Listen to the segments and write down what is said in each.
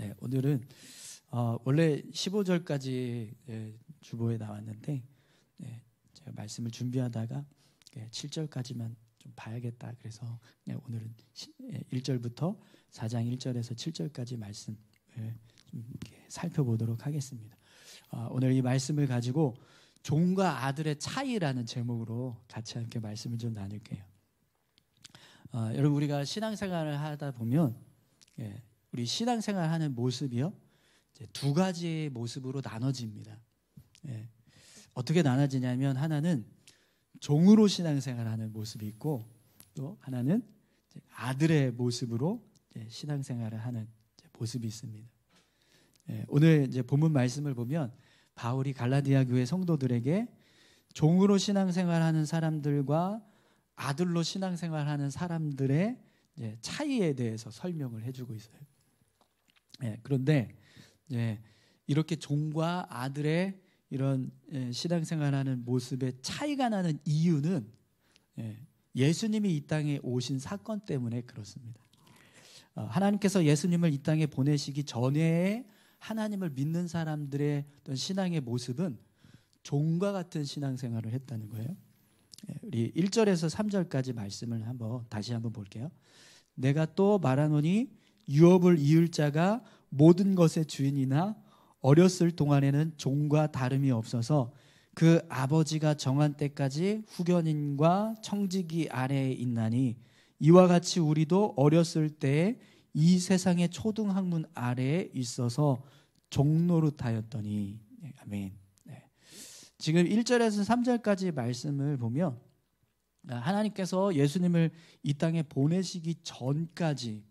네, 오늘은 원래 15절까지 주보에 나왔는데 제가 말씀을 준비하다가 7절까지만 좀 봐야겠다. 그래서 오늘은 1절부터 4장 1절에서 7절까지 말씀을 좀 이렇게 살펴보도록 하겠습니다. 오늘 이 말씀을 가지고 종과 아들의 차이라는 제목으로 같이 함께 말씀을 좀 나눌게요. 여러분, 우리가 신앙생활을 하다 보면 우리 신앙생활하는 모습이요, 이제 두 가지 모습으로 나눠집니다. 어떻게 나눠지냐면, 하나는 종으로 신앙생활하는 모습이 있고, 또 하나는 아들의 모습으로 신앙생활을 하는 모습이 있습니다. 오늘 이제 본문 말씀을 보면 바울이 갈라디아 교회 성도들에게 종으로 신앙생활하는 사람들과 아들로 신앙생활하는 사람들의 차이에 대해서 설명을 해주고 있어요. 그런데 이렇게 종과 아들의 이런 신앙생활하는 모습의 차이가 나는 이유는 예수님이 이 땅에 오신 사건 때문에 그렇습니다. 하나님께서 예수님을 이 땅에 보내시기 전에 하나님을 믿는 사람들의 어떤 신앙의 모습은 종과 같은 신앙생활을 했다는 거예요. 우리 1절에서 3절까지 말씀을 다시 한번 볼게요. 내가 또 말하노니 유업을 이을 자가 모든 것의 주인이나 어렸을 동안에는 종과 다름이 없어서 그 아버지가 정한 때까지 후견인과 청지기 아래에 있나니 이와 같이 우리도 어렸을 때에 이 세상의 초등학문 아래에 있어서 종노릇하였더니. 아멘. 지금 1절에서 3절까지 말씀을 보면 하나님께서 예수님을 이 땅에 보내시기 전까지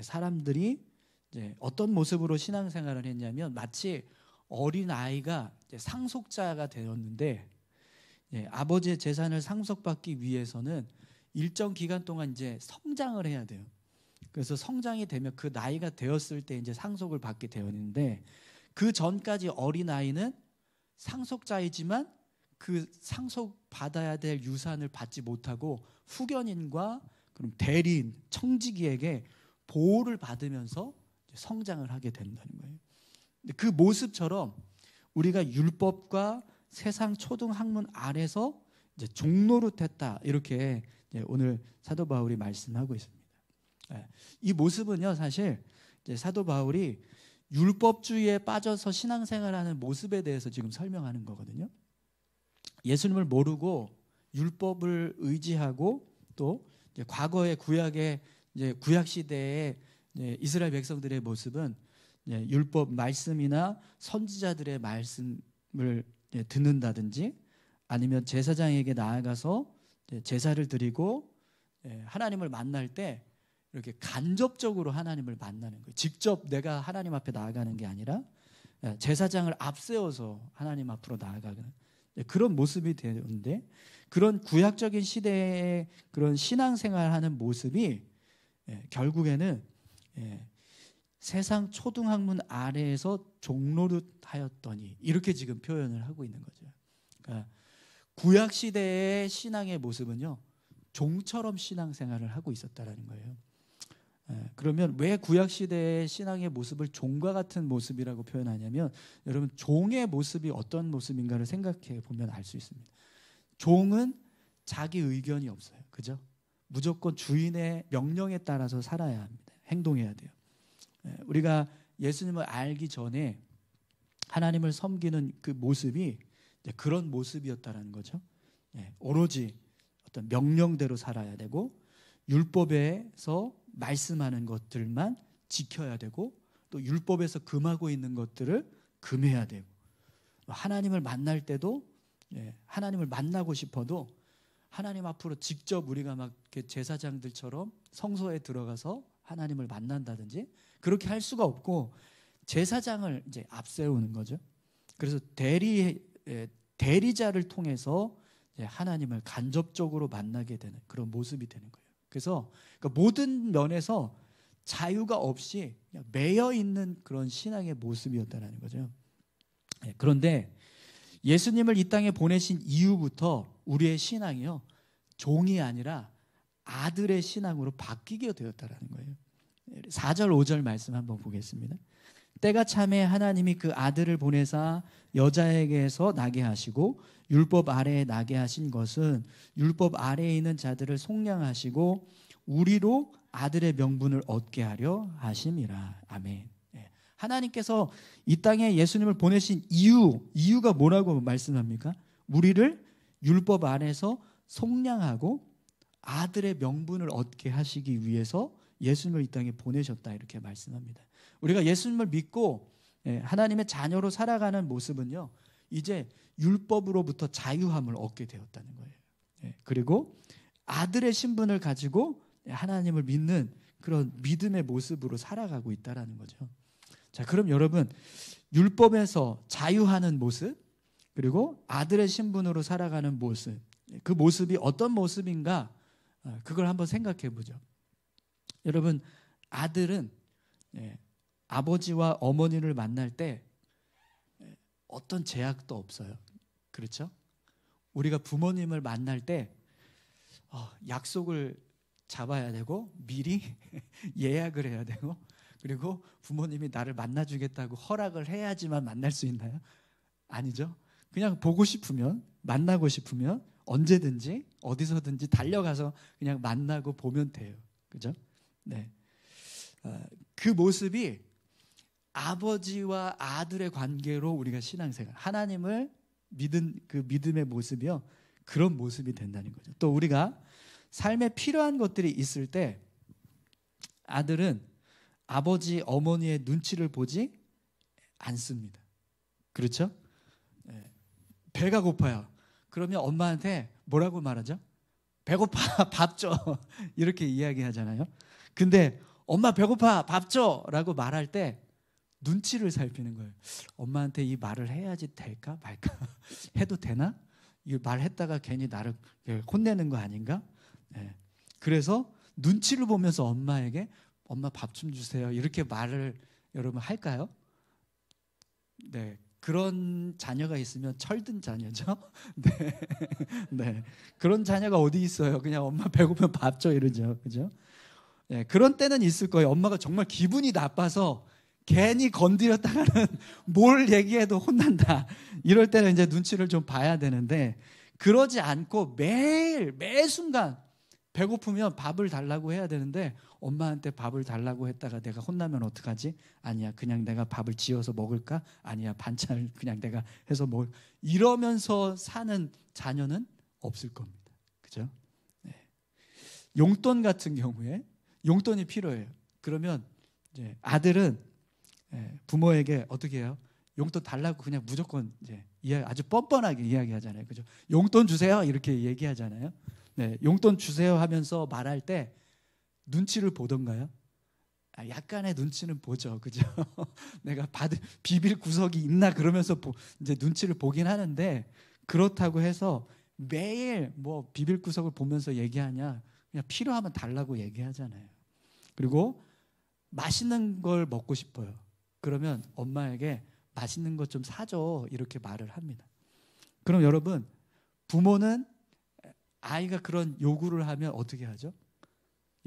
사람들이 이제 어떤 모습으로 신앙생활을 했냐면, 마치 어린아이가 상속자가 되었는데 아버지의 재산을 상속받기 위해서는 일정 기간 동안 이제 성장을 해야 돼요. 그래서 성장이 되면 그 나이가 되었을 때 이제 상속을 받게 되었는데, 그 전까지 어린아이는 상속자이지만 그 상속받아야 될 유산을 받지 못하고 후견인과 그럼 대리인, 청지기에게 보호를 받으면서 성장을 하게 된다는 거예요. 그 모습처럼 우리가 율법과 세상 초등학문 아래서 이제 종노릇했다, 이렇게 오늘 사도 바울이 말씀하고 있습니다. 이 모습은요, 사실 이제 사도 바울이 율법주의에 빠져서 신앙생활하는 모습에 대해서 지금 설명하는 거거든요. 예수님을 모르고 율법을 의지하고 또 이제 과거의 구약 시대의 이스라엘 백성들의 모습은 율법 말씀이나 선지자들의 말씀을 듣는다든지, 아니면 제사장에게 나아가서 제사를 드리고 하나님을 만날 때 이렇게 간접적으로 하나님을 만나는 거예요. 직접 내가 하나님 앞에 나아가는 게 아니라 제사장을 앞세워서 하나님 앞으로 나아가는 그런 모습이 되는데, 그런 구약적인 시대의 그런 신앙생활하는 모습이 결국에는 세상 초등학문 아래에서 종노릇하였더니, 이렇게 지금 표현을 하고 있는 거죠. 그러니까 구약 시대의 신앙의 모습은요, 종처럼 신앙생활을 하고 있었다라는 거예요. 그러면 왜 구약 시대의 신앙의 모습을 종과 같은 모습이라고 표현하냐면, 여러분, 종의 모습이 어떤 모습인가를 생각해 보면 알 수 있습니다. 종은 자기 의견이 없어요. 그죠? 무조건 주인의 명령에 따라서 살아야 합니다. 행동해야 돼요. 우리가 예수님을 알기 전에 하나님을 섬기는 그 모습이 그런 모습이었다는 거죠. 오로지 어떤 명령대로 살아야 되고, 율법에서 말씀하는 것들만 지켜야 되고, 또 율법에서 금하고 있는 것들을 금해야 되고, 하나님을 만날 때도 하나님을 만나고 싶어도 하나님 앞으로 직접 우리가 막 제사장들처럼 성소에 들어가서 하나님을 만난다든지 그렇게 할 수가 없고, 제사장을 이제 앞세우는 거죠. 그래서 대리자를 통해서 하나님을 간접적으로 만나게 되는 그런 모습이 되는 거예요. 그래서 모든 면에서 자유가 없이 그냥 매여 있는 그런 신앙의 모습이었다는 거죠. 그런데 예수님을 이 땅에 보내신 이후부터 우리의 신앙이요, 종이 아니라 아들의 신앙으로 바뀌게 되었다는 거예요. 4절 5절 말씀 한번 보겠습니다. 때가 차매 하나님이 그 아들을 보내사 여자에게서 나게 하시고 율법 아래에 나게 하신 것은 율법 아래에 있는 자들을 속량하시고 우리로 아들의 명분을 얻게 하려 하심이라. 아멘. 하나님께서 이 땅에 예수님을 보내신 이유가 뭐라고 말씀합니까? 우리를 율법 안에서 속량하고 아들의 명분을 얻게 하시기 위해서 예수님을 이 땅에 보내셨다, 이렇게 말씀합니다. 우리가 예수님을 믿고 하나님의 자녀로 살아가는 모습은요, 이제 율법으로부터 자유함을 얻게 되었다는 거예요. 그리고 아들의 신분을 가지고 하나님을 믿는 그런 믿음의 모습으로 살아가고 있다는 거죠. 자, 그럼 여러분, 율법에서 자유하는 모습, 그리고 아들의 신분으로 살아가는 모습, 그 모습이 어떤 모습인가, 그걸 한번 생각해 보죠. 여러분, 아들은 아버지와 어머니를 만날 때 어떤 제약도 없어요. 그렇죠? 우리가 부모님을 만날 때 약속을 잡아야 되고 미리 예약을 해야 되고, 그리고 부모님이 나를 만나주겠다고 허락을 해야지만 만날 수 있나요? 아니죠. 그냥 보고 싶으면, 만나고 싶으면 언제든지 어디서든지 달려가서 그냥 만나고 보면 돼요. 그죠? 네. 그 모습이 아버지와 아들의 관계로 우리가 신앙생활, 하나님을 믿은 그 믿음의 모습이요, 그런 모습이 된다는 거죠. 또 우리가 삶에 필요한 것들이 있을 때 아들은 아버지, 어머니의 눈치를 보지 않습니다. 그렇죠? 배가 고파요. 그러면 엄마한테 뭐라고 말하죠? 배고파, 밥 줘. 이렇게 이야기하잖아요. 근데 엄마 배고파, 밥 줘 라고 말할 때 눈치를 살피는 거예요. 엄마한테 이 말을 해야지 될까 말까? 해도 되나? 이 말했다가 괜히 나를 혼내는 거 아닌가? 그래서 눈치를 보면서 엄마에게 엄마 밥 좀 주세요, 이렇게 말을 여러분 할까요? 네, 그런 자녀가 있으면 철든 자녀죠. 네, 네, 그런 자녀가 어디 있어요? 그냥 엄마 배고프면 밥 줘 이러죠, 그죠? 네, 그런 때는 있을 거예요. 엄마가 정말 기분이 나빠서 괜히 건드렸다가는 뭘 얘기해도 혼난다. 이럴 때는 이제 눈치를 좀 봐야 되는데, 그러지 않고 매 순간 배고프면 밥을 달라고 해야 되는데, 엄마한테 밥을 달라고 했다가 내가 혼나면 어떡하지? 아니야, 그냥 내가 밥을 지어서 먹을까? 아니야, 반찬을 그냥 내가 해서 먹을, 이러면서 사는 자녀는 없을 겁니다. 그죠? 네. 용돈 같은 경우에 용돈이 필요해요. 그러면 이제 아들은 부모에게 어떻게 해요? 용돈 달라고 그냥 무조건 이제 아주 뻔뻔하게 이야기하잖아요. 그죠? 용돈 주세요, 이렇게 얘기하잖아요. 네, 용돈 주세요 하면서 말할 때 눈치를 보던가요? 약간의 눈치는 보죠, 그죠? 내가 비빌 구석이 있나 그러면서 이제 눈치를 보긴 하는데, 그렇다고 해서 매일 뭐 비빌 구석을 보면서 얘기하냐? 그냥 필요하면 달라고 얘기하잖아요. 그리고 맛있는 걸 먹고 싶어요. 그러면 엄마에게 맛있는 것 좀 사줘, 이렇게 말을 합니다. 그럼 여러분, 부모는 아이가 그런 요구를 하면 어떻게 하죠?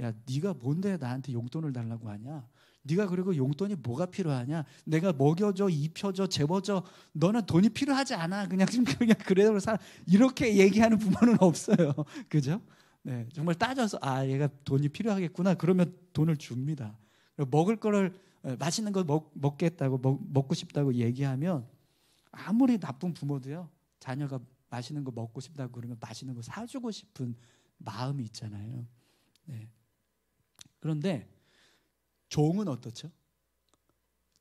야, 네가 뭔데 나한테 용돈을 달라고 하냐? 네가 그리고 용돈이 뭐가 필요하냐? 내가 먹여줘, 입혀줘, 재워줘. 너는 돈이 필요하지 않아. 그냥 그래도 살. 이렇게 얘기하는 부모는 없어요. 그죠? 네, 정말 따져서 얘가 돈이 필요하겠구나. 그러면 돈을 줍니다. 먹을 거를, 맛있는 거 먹겠다고, 먹고 싶다고 얘기하면, 아무리 나쁜 부모도요, 자녀가 맛있는 거 먹고 싶다고 그러면 맛있는 거 사주고 싶은 마음이 있잖아요. 네. 그런데 종은 어떻죠?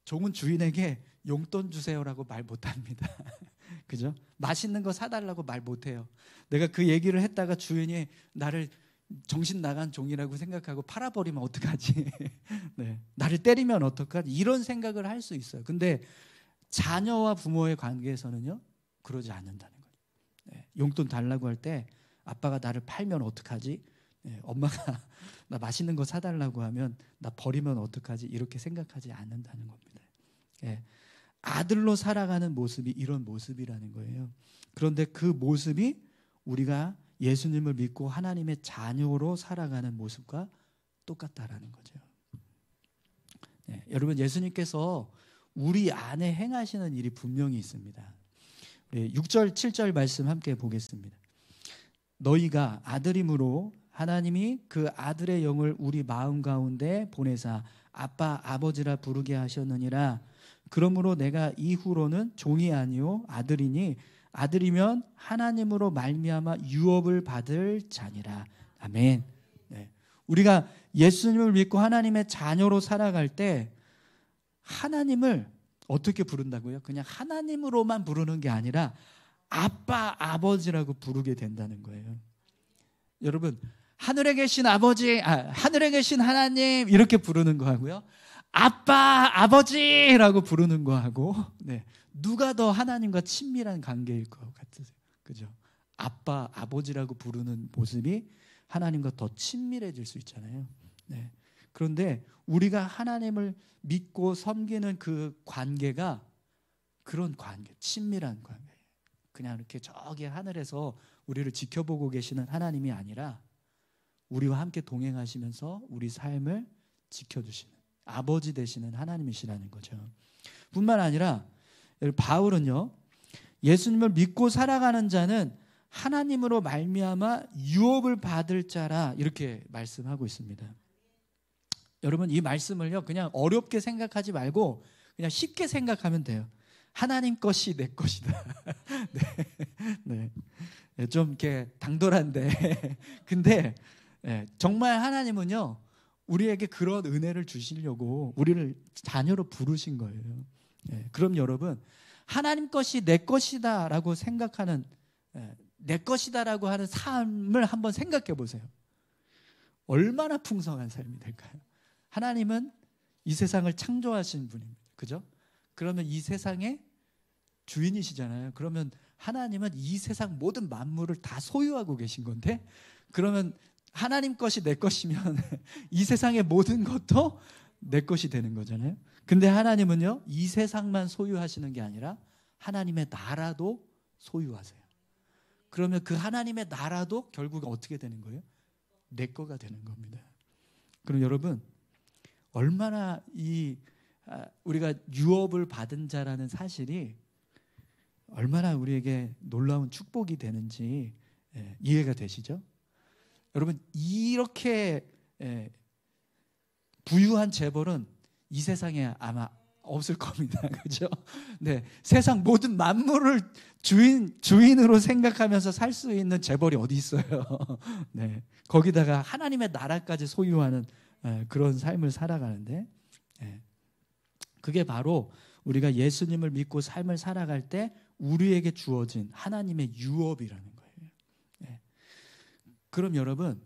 종은 주인에게 용돈 주세요라고 말 못합니다. 그죠? 맛있는 거 사달라고 말 못해요. 내가 그 얘기를 했다가 주인이 나를 정신 나간 종이라고 생각하고 팔아버리면 어떡하지? 네. 나를 때리면 어떡하지? 이런 생각을 할 수 있어요. 근데 자녀와 부모의 관계에서는요, 그러지 않는다는 거예요. 네. 용돈 달라고 할 때 아빠가 나를 팔면 어떡하지? 네. 엄마가 나 맛있는 거 사달라고 하면 나 버리면 어떡하지? 이렇게 생각하지 않는다는 겁니다. 네. 아들로 살아가는 모습이 이런 모습이라는 거예요. 그런데 그 모습이 우리가 예수님을 믿고 하나님의 자녀로 살아가는 모습과 똑같다라는 거죠. 여러분, 예수님께서 우리 안에 행하시는 일이 분명히 있습니다. 6절 7절 말씀 함께 보겠습니다. 너희가 아들임으로 하나님이 그 아들의 영을 우리 마음 가운데 보내사 아빠 아버지라 부르게 하셨느니라. 그러므로 내가 이후로는 종이 아니요 아들이니 아들이면 하나님으로 말미암아 유업을 받을 자니라. 아멘. 우리가 예수님을 믿고 하나님의 자녀로 살아갈 때 하나님을 어떻게 부른다고요? 그냥 하나님으로만 부르는 게 아니라 아빠, 아버지라고 부르게 된다는 거예요. 여러분, 하늘에 계신 아버지, 하늘에 계신 하나님 이렇게 부르는 거하고요, 아빠, 아버지라고 부르는 거하고, 누가 더 하나님과 친밀한 관계일 것 같으세요? 그죠? 아빠, 아버지라고 부르는 모습이 하나님과 더 친밀해질 수 있잖아요. 그런데 우리가 하나님을 믿고 섬기는 그 관계가 그런 관계, 친밀한 관계. 그냥 이렇게 저기 하늘에서 우리를 지켜보고 계시는 하나님이 아니라 우리와 함께 동행하시면서 우리 삶을 지켜주시는 아버지 되시는 하나님이시라는 거죠. 뿐만 아니라 바울은요, 예수님을 믿고 살아가는 자는 하나님으로 말미암아 유업을 받을 자라 이렇게 말씀하고 있습니다. 여러분, 이 말씀을요 그냥 어렵게 생각하지 말고 그냥 쉽게 생각하면 돼요. 하나님 것이 내 것이다. 좀 이렇게 당돌한데 근데 정말 하나님은요 우리에게 그런 은혜를 주시려고 우리를 자녀로 부르신 거예요. 그럼 여러분, 하나님 것이 내 것이다라고 생각하는, 내 것이다라고 하는 삶을 한번 생각해 보세요. 얼마나 풍성한 삶이 될까요? 하나님은 이 세상을 창조하신 분입니다. 그죠? 그러면 이 세상의 주인이시잖아요. 그러면 하나님은 이 세상 모든 만물을 다 소유하고 계신 건데, 그러면 하나님 것이 내 것이면 이 세상의 모든 것도 내 것이 되는 거잖아요. 근데 하나님은요, 이 세상만 소유하시는 게 아니라 하나님의 나라도 소유하세요. 그러면 그 하나님의 나라도 결국 어떻게 되는 거예요? 내 거가 되는 겁니다. 그럼 여러분, 얼마나 우리가 유업을 받은 자라는 사실이 얼마나 우리에게 놀라운 축복이 되는지 이해가 되시죠? 여러분, 이렇게 부유한 재벌은 이 세상에 아마 없을 겁니다. 그죠? 세상 모든 만물을 주인으로 생각하면서 살 수 있는 재벌이 어디 있어요? 거기다가 하나님의 나라까지 소유하는 그런 삶을 살아가는데, 그게 바로 우리가 예수님을 믿고 삶을 살아갈 때 우리에게 주어진 하나님의 유업이라는 거예요. 그럼 여러분,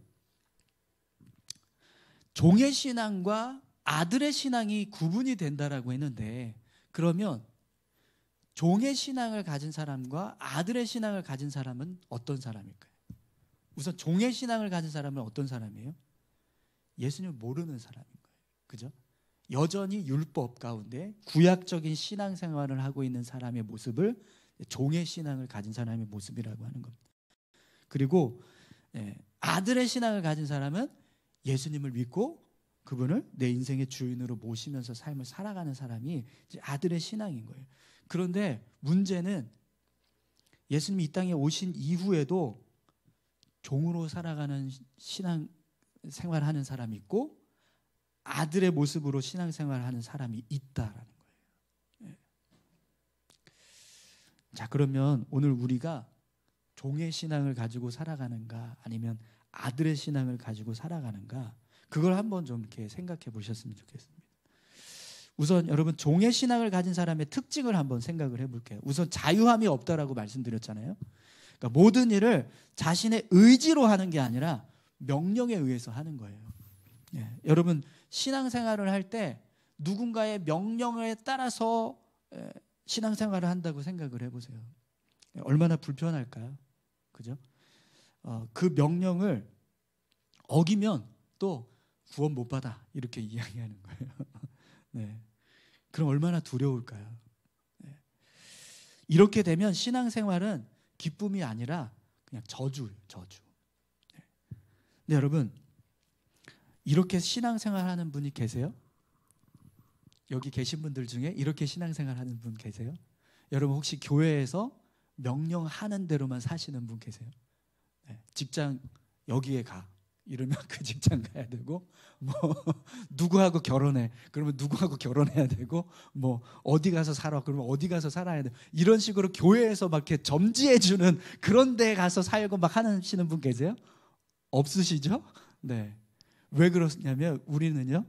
종의 신앙과 아들의 신앙이 구분이 된다라고 했는데, 그러면 종의 신앙을 가진 사람과 아들의 신앙을 가진 사람은 어떤 사람일까요? 우선 종의 신앙을 가진 사람은 어떤 사람이에요? 예수님을 모르는 사람인 거예요. 그죠? 여전히 율법 가운데 구약적인 신앙생활을 하고 있는 사람의 모습을 종의 신앙을 가진 사람의 모습이라고 하는 겁니다. 그리고 아들의 신앙을 가진 사람은 예수님을 믿고 그분을 내 인생의 주인으로 모시면서 삶을 살아가는 사람이 이제 아들의 신앙인 거예요. 그런데 문제는 예수님이 이 땅에 오신 이후에도 종으로 살아가는 신앙 생활하는 사람이 있고 아들의 모습으로 신앙생활하는 사람이 있다라는 거예요. 자, 그러면 오늘 우리가 종의 신앙을 가지고 살아가는가 아니면 아들의 신앙을 가지고 살아가는가, 그걸 한번 좀 이렇게 생각해 보셨으면 좋겠습니다. 우선 여러분, 종의 신앙을 가진 사람의 특징을 한번 생각을 해볼게요. 우선 자유함이 없다라고 말씀드렸잖아요. 그러니까 모든 일을 자신의 의지로 하는 게 아니라 명령에 의해서 하는 거예요. 여러분, 신앙생활을 할 때 누군가의 명령에 따라서 신앙생활을 한다고 생각을 해보세요. 얼마나 불편할까요? 그죠? 그 명령을 어기면 또 구원 못 받아 이렇게 이야기하는 거예요. 그럼 얼마나 두려울까요? 이렇게 되면 신앙생활은 기쁨이 아니라 그냥 저주예요. 저주. 근데 여러분, 이렇게 신앙생활하는 분이 계세요? 여기 계신 분들 중에 이렇게 신앙생활 하는 분 계세요? 여러분 혹시 교회에서 명령하는 대로만 사시는 분 계세요? 네, 직장 여기에 가 이러면 그 직장 가야 되고, 뭐 누구하고 결혼해 그러면 누구하고 결혼해야 되고, 뭐 어디 가서 살아 그러면 어디 가서 살아야 돼. 이런 식으로 교회에서 막 이렇게 점지해 주는 그런 데 가서 살고 막 하시는 분 계세요? 없으시죠? 네. 왜 그러냐면 우리는요,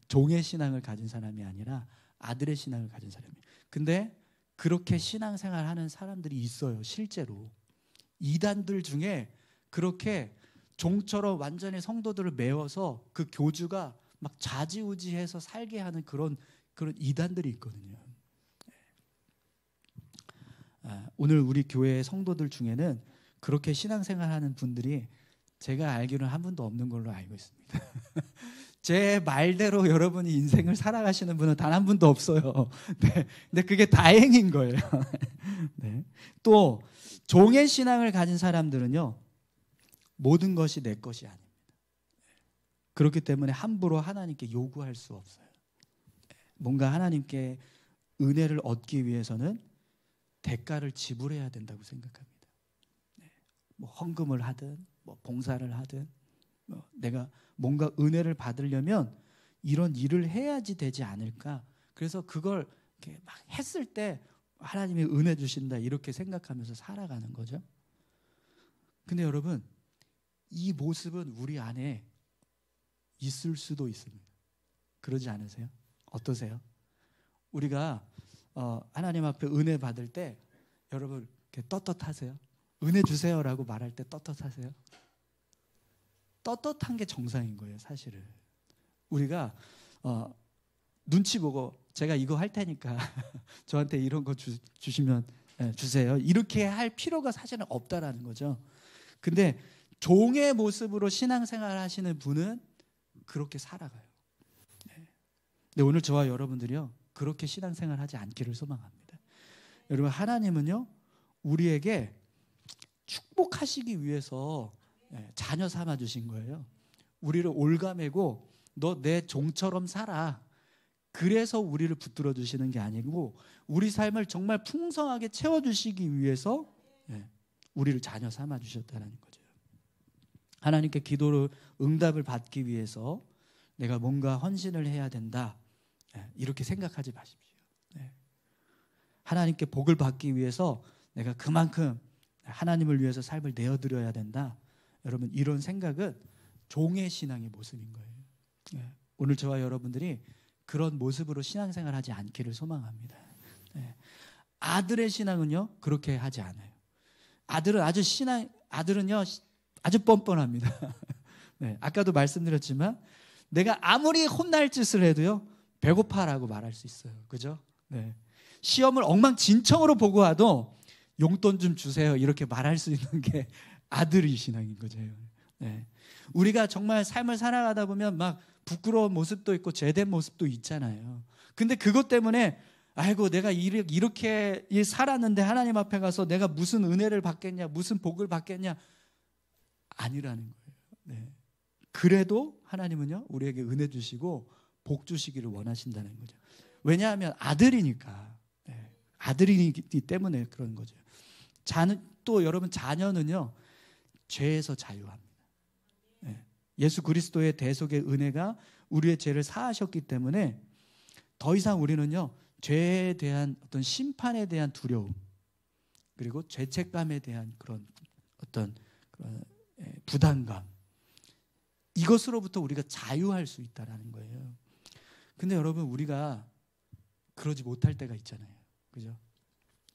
종의 신앙을 가진 사람이 아니라 아들의 신앙을 가진 사람이에요. 근데 그렇게 신앙생활하는 사람들이 있어요. 실제로 이단들 중에 그렇게 종처럼 완전히 성도들을 메워서 그 교주가 막 좌지우지해서 살게 하는 그런 이단들이 있거든요. 오늘 우리 교회 성도들 중에는 그렇게 신앙생활하는 분들이 제가 알기로는 한 분도 없는 걸로 알고 있습니다. 제 말대로 여러분이 인생을 살아가시는 분은 단 한 분도 없어요. 네, 근데 그게 다행인 거예요. 네. 또 종의 신앙을 가진 사람들은요, 모든 것이 내 것이 아닙니다. 그렇기 때문에 함부로 하나님께 요구할 수 없어요. 뭔가 하나님께 은혜를 얻기 위해서는 대가를 지불해야 된다고 생각합니다. 뭐 헌금을 하든 뭐 봉사를 하든, 내가 뭔가 은혜를 받으려면 이런 일을 해야지 되지 않을까. 그래서 그걸 이렇게 막 했을 때 하나님이 은혜 주신다 이렇게 생각하면서 살아가는 거죠. 근데 여러분, 이 모습은 우리 안에 있을 수도 있습니다. 그러지 않으세요? 어떠세요? 우리가 하나님 앞에 은혜 받을 때 여러분 이렇게 떳떳하세요? 은혜 주세요라고 말할 때 떳떳하세요? 떳떳한 게 정상인 거예요, 사실은. 우리가 눈치 보고 제가 이거 할 테니까 저한테 이런 거 주시면 주세요, 이렇게 할 필요가 사실은 없다라는 거죠. 근데 종의 모습으로 신앙생활 하시는 분은 그렇게 살아가요. 근데 오늘 저와 여러분들이요, 그렇게 신앙생활 하지 않기를 소망합니다. 여러분, 하나님은요 우리에게 축복하시기 위해서 자녀 삼아 주신 거예요. 우리를 올가매고 너 내 종처럼 살아, 그래서 우리를 붙들어 주시는 게 아니고 우리 삶을 정말 풍성하게 채워주시기 위해서 우리를 자녀 삼아 주셨다는 거죠. 하나님께 기도를 응답을 받기 위해서 내가 뭔가 헌신을 해야 된다, 이렇게 생각하지 마십시오. 하나님께 복을 받기 위해서 내가 그만큼 하나님을 위해서 삶을 내어드려야 된다, 여러분 이런 생각은 종의 신앙의 모습인 거예요. 오늘 저와 여러분들이 그런 모습으로 신앙생활 하지 않기를 소망합니다. 아들의 신앙은요 그렇게 하지 않아요. 아들은요 아주 뻔뻔합니다. 아까도 말씀드렸지만 내가 아무리 혼날 짓을 해도요 배고파라고 말할 수 있어요. 그죠? 시험을 엉망진창으로 보고 와도 용돈 좀 주세요 이렇게 말할 수 있는 게 아들의 신앙인 거죠. 우리가 정말 삶을 살아가다 보면 막 부끄러운 모습도 있고 죄된 모습도 있잖아요. 근데 그것 때문에 아이고 내가 이렇게 살았는데 하나님 앞에 가서 내가 무슨 은혜를 받겠냐, 무슨 복을 받겠냐, 아니라는 거예요. 그래도 하나님은요 우리에게 은혜 주시고 복 주시기를 원하신다는 거죠. 왜냐하면 아들이니까, 아들이기 때문에 그런 거죠. 또 여러분, 자녀는요 죄에서 자유합니다. 예수 그리스도의 대속의 은혜가 우리의 죄를 사하셨기 때문에 더 이상 우리는요 죄에 대한 어떤 심판에 대한 두려움, 그리고 죄책감에 대한 그런 어떤 부담감, 이것으로부터 우리가 자유할 수 있다는 거예요. 근데 여러분, 우리가 그러지 못할 때가 있잖아요. 그죠?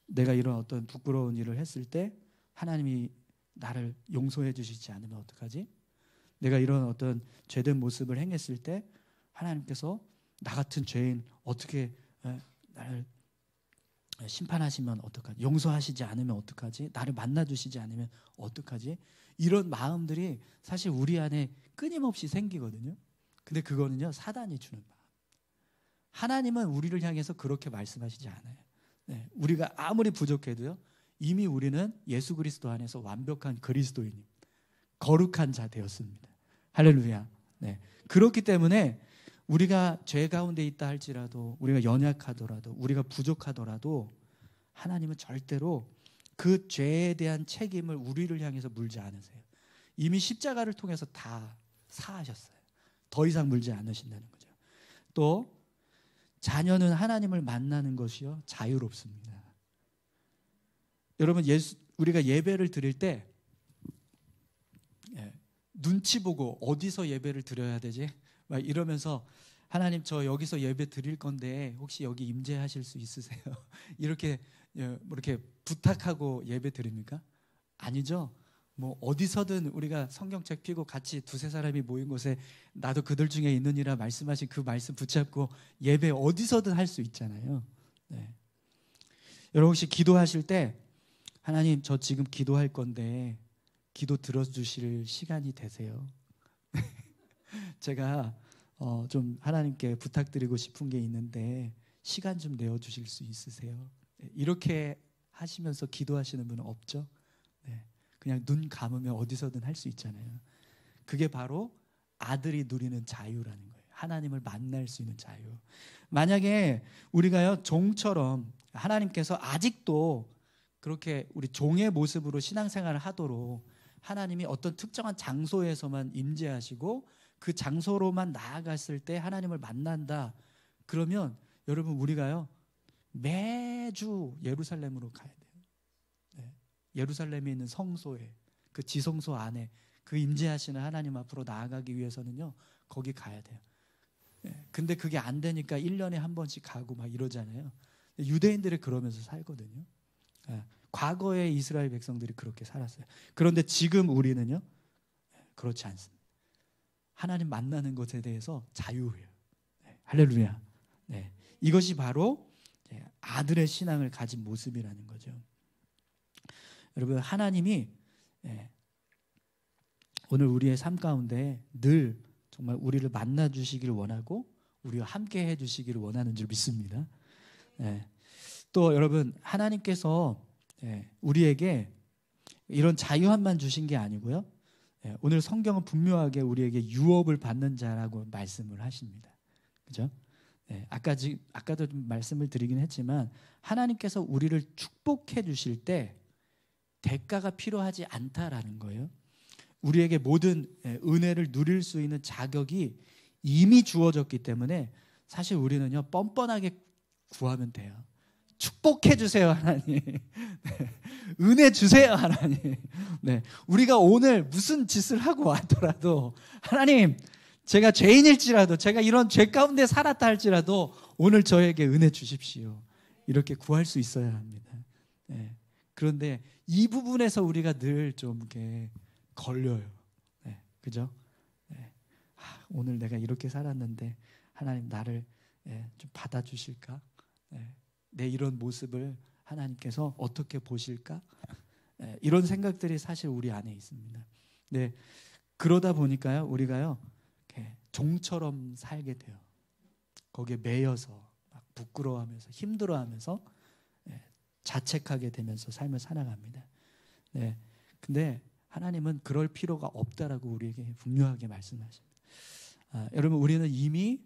내가 이런 어떤 부끄러운 일을 했을 때 하나님이 나를 용서해 주시지 않으면 어떡하지? 내가 이런 어떤 죄된 모습을 행했을 때 하나님께서 나 같은 죄인 어떻게 나를 심판하시면 어떡하지? 용서하시지 않으면 어떡하지? 나를 만나주시지 않으면 어떡하지? 이런 마음들이 사실 우리 안에 끊임없이 생기거든요. 근데 그거는요 사단이 주는 마음. 하나님은 우리를 향해서 그렇게 말씀하시지 않아요. 우리가 아무리 부족해도요 이미 우리는 예수 그리스도 안에서 완벽한 그리스도인입니다. 거룩한 자 되었습니다. 할렐루야. 그렇기 때문에 우리가 죄 가운데 있다 할지라도, 우리가 연약하더라도, 우리가 부족하더라도 하나님은 절대로 그 죄에 대한 책임을 우리를 향해서 물지 않으세요. 이미 십자가를 통해서 다 사하셨어요. 더 이상 물지 않으신다는 거죠. 또 자녀는 하나님을 만나는 것이요 자유롭습니다. 여러분, 우리가 예배를 드릴 때 눈치 보고 어디서 예배를 드려야 되지? 막 이러면서 하나님, 저 여기서 예배 드릴 건데 혹시 여기 임재하실 수 있으세요? 이렇게 부탁하고 예배 드립니까? 아니죠. 뭐 어디서든 우리가 성경책 펴고 같이 두세 사람이 모인 곳에 나도 그들 중에 있느니라 말씀하신 그 말씀 붙잡고 예배 어디서든 할 수 있잖아요. 네. 여러분, 혹시 기도하실 때 하나님, 저 지금 기도할 건데 기도 들어주실 시간이 되세요? 제가 좀 하나님께 부탁드리고 싶은 게 있는데 시간 좀 내어주실 수 있으세요? 이렇게 하시면서 기도하시는 분은 없죠? 네. 그냥 눈 감으면 어디서든 할 수 있잖아요. 그게 바로 아들이 누리는 자유라는 거예요. 하나님을 만날 수 있는 자유. 만약에 우리가요 종처럼 하나님께서 아직도 그렇게 우리 종의 모습으로 신앙생활을 하도록 하나님이 어떤 특정한 장소에서만 임재하시고 그 장소로만 나아갔을 때 하나님을 만난다. 그러면 여러분, 우리가요 매주 예루살렘으로 가야 돼요. 네. 예루살렘에 있는 성소에, 그 지성소 안에 그 임재하시는 하나님 앞으로 나아가기 위해서는요 거기 가야 돼요. 네. 근데 그게 안 되니까 1년에 한 번씩 가고 막 이러잖아요. 유대인들이 그러면서 살거든요. 네. 과거에 이스라엘 백성들이 그렇게 살았어요. 그런데 지금 우리는요 그렇지 않습니다. 하나님 만나는 것에 대해서 자유해요. 네. 할렐루야. 네. 이것이 바로 아들의 신앙을 가진 모습이라는 거죠. 여러분, 하나님이 오늘 우리의 삶 가운데 늘 정말 우리를 만나 주시기를 원하고 우리와 함께 해 주시기를 원하는 줄 믿습니다. 또 여러분, 하나님께서 우리에게 이런 자유함만 주신 게 아니고요, 오늘 성경은 분명하게 우리에게 유업을 받는 자라고 말씀을 하십니다. 그죠? 아까도 좀 말씀을 드리긴 했지만 하나님께서 우리를 축복해 주실 때 대가가 필요하지 않다라는 거예요. 우리에게 모든 은혜를 누릴 수 있는 자격이 이미 주어졌기 때문에 사실 우리는요 뻔뻔하게 구하면 돼요. 축복해 주세요, 하나님. 은혜 주세요, 하나님. 네. 우리가 오늘 무슨 짓을 하고 왔더라도 하나님, 제가 죄인일지라도, 제가 이런 죄 가운데 살았다 할지라도 오늘 저에게 은혜 주십시오. 이렇게 구할 수 있어야 합니다. 네. 그런데 이 부분에서 우리가 늘 좀 이렇게 걸려요. 네. 그죠? 네. 오늘 내가 이렇게 살았는데 하나님 나를 좀 받아주실까? 내 이런 모습을 하나님께서 어떻게 보실까? 이런 생각들이 사실 우리 안에 있습니다. 네. 그러다 보니까요 우리가요 종처럼 살게 돼요. 거기에 매여서 막 부끄러워하면서 힘들어하면서 자책하게 되면서 삶을 살아갑니다. 네. 근데 하나님은 그럴 필요가 없다라고 우리에게 분명하게 말씀하십니다. 여러분, 우리는 이미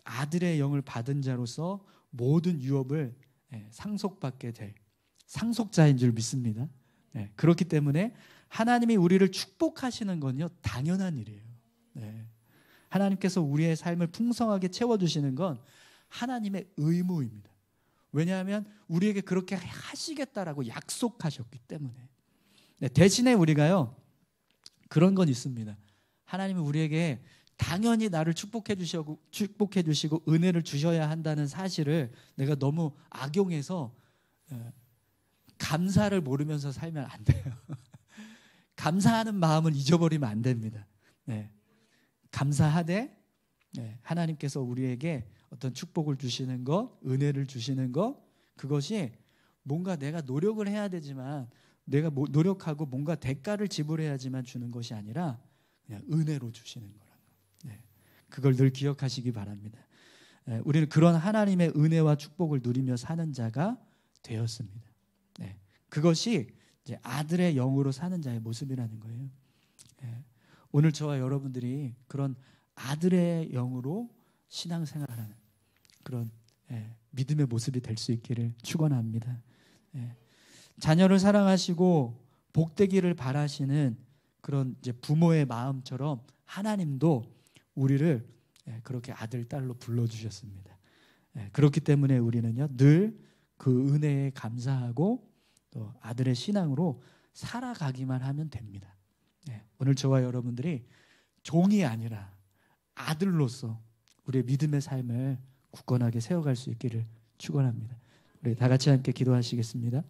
아들의 영을 받은 자로서 모든 유업을 상속받게 될 상속자인 줄 믿습니다. 그렇기 때문에 하나님이 우리를 축복하시는 건요 당연한 일이에요. 하나님께서 우리의 삶을 풍성하게 채워주시는 건 하나님의 의무입니다. 왜냐하면 우리에게 그렇게 하시겠다라고 약속하셨기 때문에. 대신에 우리가요 그런 건 있습니다. 하나님은 우리에게 당연히 나를 축복해 주시고 은혜를 주셔야 한다는 사실을 내가 너무 악용해서 감사를 모르면서 살면 안 돼요. 감사하는 마음을 잊어버리면 안 됩니다. 감사하되 하나님께서 우리에게 어떤 축복을 주시는 것, 은혜를 주시는 것, 그것이 뭔가 내가 노력을 해야 되지만 내가 노력하고 뭔가 대가를 지불해야지만 주는 것이 아니라 그냥 은혜로 주시는 거라는 거. 그걸 늘 기억하시기 바랍니다. 우리는 그런 하나님의 은혜와 축복을 누리며 사는 자가 되었습니다. 그것이 이제 아들의 영으로 사는 자의 모습이라는 거예요. 오늘 저와 여러분들이 그런 아들의 영으로 신앙생활하는 그런 믿음의 모습이 될 수 있기를 축원합니다. 자녀를 사랑하시고 복되기를 바라시는 그런 이제 부모의 마음처럼 하나님도 우리를 그렇게 아들, 딸로 불러주셨습니다. 그렇기 때문에 우리는요, 늘 그 은혜에 감사하고 또 아들의 신앙으로 살아가기만 하면 됩니다. 오늘 저와 여러분들이 종이 아니라 아들로서 우리의 믿음의 삶을 굳건하게 세워갈 수 있기를 축원합니다. 우리 다 같이 함께 기도하시겠습니다.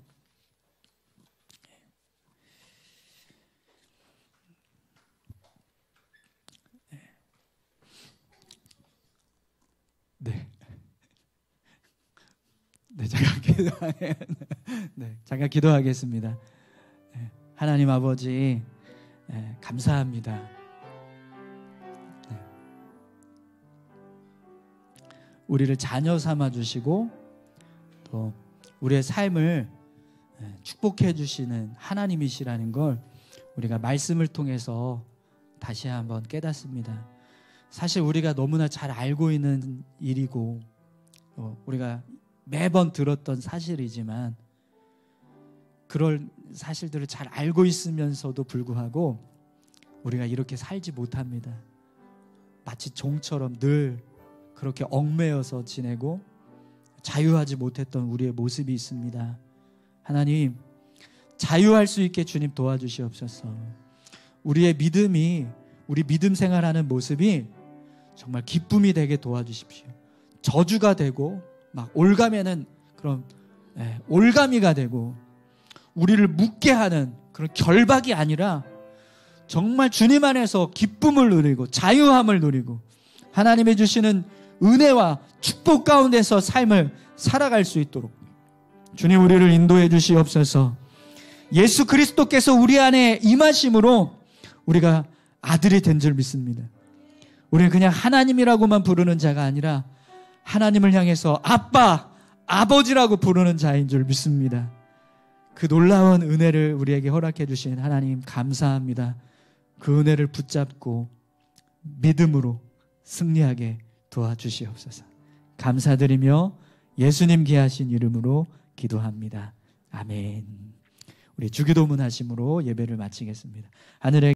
잠깐 기도하겠습니다. 하나님 아버지, 감사합니다. 우리를 자녀 삼아 주시고 또 우리의 삶을 축복해 주시는 하나님이시라는 걸 우리가 말씀을 통해서 다시 한번 깨닫습니다. 사실 우리가 너무나 잘 알고 있는 일이고 우리가 매번 들었던 사실이지만 그런 사실들을 잘 알고 있으면서도 불구하고 우리가 이렇게 살지 못합니다. 마치 종처럼 늘 그렇게 얽매여서 지내고 자유하지 못했던 우리의 모습이 있습니다. 하나님, 자유할 수 있게 주님 도와주시옵소서. 우리의 믿음이, 우리 믿음 생활하는 모습이 정말 기쁨이 되게 도와주십시오. 저주가 되고 막 올가매는 그런 올가미가 되고 우리를 묻게 하는 그런 결박이 아니라 정말 주님 안에서 기쁨을 누리고 자유함을 누리고 하나님이 주시는 은혜와 축복 가운데서 삶을 살아갈 수 있도록 주님 우리를 인도해 주시옵소서. 예수 그리스도께서 우리 안에 임하심으로 우리가 아들이 된 줄 믿습니다. 우리는 그냥 하나님이라고만 부르는 자가 아니라 하나님을 향해서 아빠, 아버지라고 부르는 자인 줄 믿습니다. 그 놀라운 은혜를 우리에게 허락해 주신 하나님 감사합니다. 그 은혜를 붙잡고 믿음으로 승리하게 도와주시옵소서. 감사드리며 예수님 귀하신 이름으로 기도합니다. 아멘. 우리 주기도문 하심으로 예배를 마치겠습니다. 하늘에